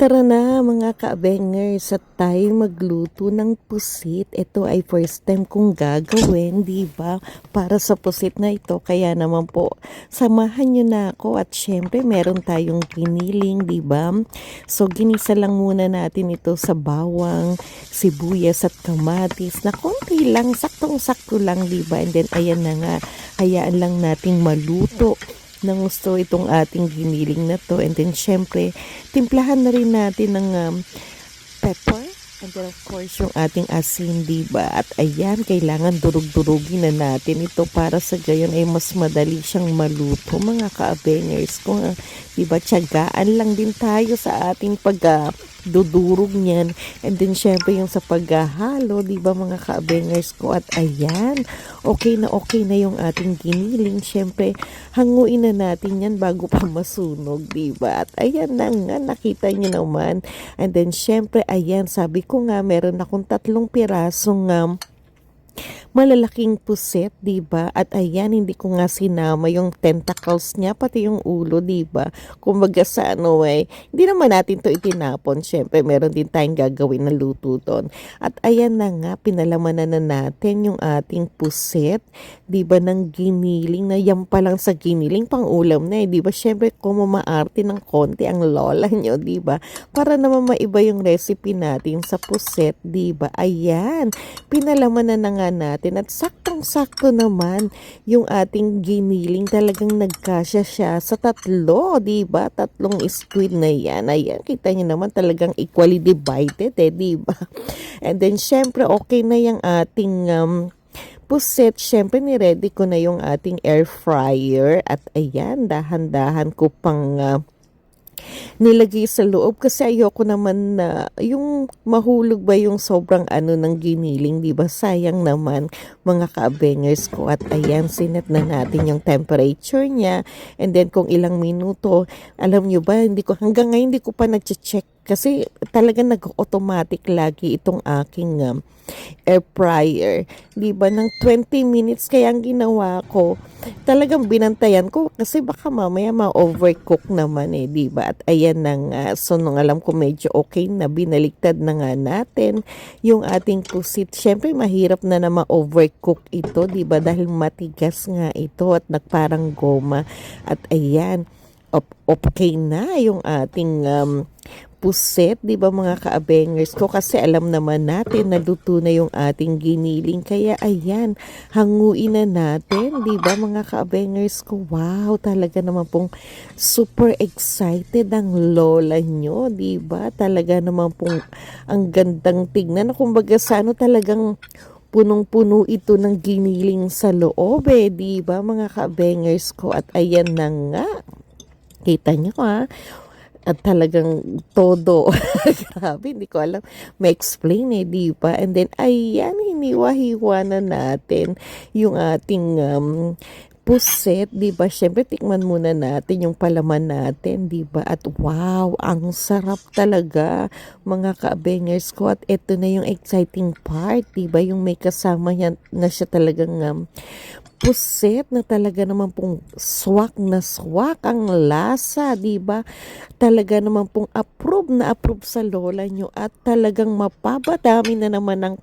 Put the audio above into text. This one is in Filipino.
Tara na mga ka-abengers at tayo magluto ng pusit. Ito ay first time kong gagawin, di ba? Para sa pusit na ito, kaya naman po, samahan nyo na ako at syempre meron tayong giniling, di ba? So ginisa lang muna natin ito sa bawang, sibuyas at kamatis na konti lang, saktong-sakto lang, di ba? And then ayan na nga, hayaan lang nating maluto ng gusto itong ating giniling na to. And then syempre timplahan na rin natin ng pepper, and then of course yung ating asin, diba? At ayan, kailangan durug-durugin na natin ito para sa gayon ay mas madali siyang maluto mga ka-abengers ko. Diba, tiyagaan lang din tayo sa ating dudurog niyan. And then syempre yung sa paghahalo, di ba mga ka-abengers ko? At ayan, okay na yung ating giniling. Syempre hanguin na natin yan bago pa masunog, di ba? At ayan na nga, nakita niyo naman. And then syempre ayan, sabi ko nga meron akong 3 pirasong malalaking puset, 'di ba? At ayan, hindi ko nga sinama yung tentacles niya, pati yung ulo, 'di ba? Kumbaga sa hindi naman natin 'to itinapon. Syempre, meron din tayong gagawin na luto doon. At ayan na nga, pinalamanan na natin yung ating puset, 'di ba, ng giniling na yan pa lang sa giniling pang ulam na 'di ba? Syempre, kung maarte ng konti ang lola nyo, 'di ba? Para naman maiba yung recipe natin sa puset, 'di ba? Ayan, pinalamanan na nga natin at saktong-sakto naman yung ating giniling, talagang nagkasya siya sa 3, di ba? 3 squid na yan. Ayan, kita niyo naman talagang equally divided di ba? And then syempre okay na yung ating puset. Syempre ni-ready ko na yung ating air fryer at ayan, dahan-dahan ko pang nilagay sa loob kasi ayoko naman na yung mahulog ba yung sobrang ng giniling, di ba? Sayang naman mga ka-abengers ko. At ayan, sinet na natin yung temperature niya, and then kung ilang minuto, alam nyo ba, hanggang ngayon hindi ko pa nag-check kasi talagang nag-automatic lagi itong aking air fryer, di ba, ng 20 minutes. Kaya ang ginawa ko, talagang binantayan ko kasi baka mamaya ma-overcook naman di ba? At ayan na nga, so nung alam ko medyo okay na, binaliktad na nga natin yung ating pusit. Syempre mahirap na ma-overcook ito, di ba, dahil matigas nga ito at nagparang goma. At ayan, okay na yung ating puset, di ba mga ka-abengers ko? Kasi alam naman natin na luto na yung ating giniling. Kaya ayan, hanguin na natin, di ba mga ka-abengers ko? Wow, talaga naman pong super excited ang lola nyo, di ba? Talaga naman pong ang gandang tignan. Kumbaga sa talagang punong-puno ito ng giniling sa loob di ba mga ka-abengers ko? At ayan na nga, kita nyo at talagang todo. Grabe, hindi ko alam ma-explain di ba? And then ayan, hiniwa-hiwa na natin yung ating puset, di ba? Syempre tikman muna natin yung palaman natin, di ba? At wow, ang sarap talaga mga ka-abengers ko. At ito na yung exciting part, di ba? Yung may kasama na siya talagang puset na talaga naman pong swak na swak ang lasa, di ba? Talaga naman pong approve na approve sa lola nyo at talagang mapabadami na naman ng